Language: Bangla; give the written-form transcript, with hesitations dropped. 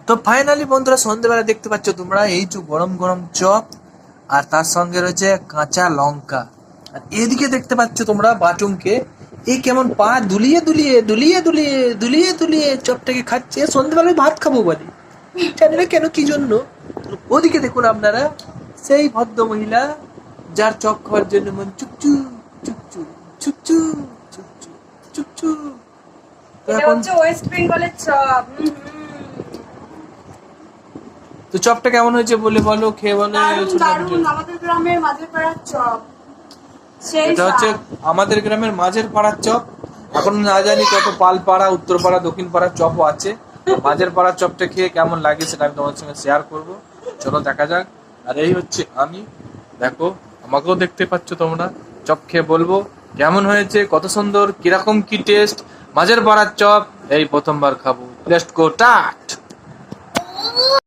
তো ফাইনালি বন্ধুরা সন্ধ্যেবেলা দেখতে পাচ্ছ তোমরা এই যে গরম গরম চপ আর তার সঙ্গে রয়েছে কাঁচা লঙ্কা। আর এদিকে দেখতে পাচ্ছ তোমরা বাটুমকে, এই কেমন পা দুলিয়ে দুলিয়ে দুলিয়ে দুলিয়ে দুলিয়ে দুলিয়ে চপটাকে খাচ্ছে। সন্ধ্যেবেলায় ভাত খাবো বলে, জানি না কেন কি জন্য। ওদিকে দেখুন আপনারা সেই ভদ্র মহিলা যার চপ খাওয়ার জন্য মন চুপচু চুপচু চুপচু চুপচু চুপচু। তো এটা এখন হচ্ছে ওয়েস্ট বেঙ্গলের চপ। তো চপটা কেমন হয়েছে বলে বলো, খেয়ে বলো। দারুণ দারুণ, আমাদের গ্রামের মাঝের পাড়ার চপ। সেই এটা হচ্ছে আমাদের গ্রামের মাঝের পাড়ার চপ। এখন না জানি কত পালপাড়া, উত্তরপাড়া, দক্ষিণ পাড়ার চপও আছে। মাঝের পাড়ার চপটা খেয়ে কেমন লাগে সেটা আমি তোমার সঙ্গে শেয়ার করব। চলো দেখা যাক। আর এই হচ্ছে আমি, দেখো আমাকেও দেখতে পাচ্ছ তোমরা। চপ খেয়ে বলবো কেমন হয়েছে, কত সুন্দর, কিরকম কি টেস্ট। মাঝের পাড়ার চপ এই প্রথমবার খাবো। টেস্ট কো টা।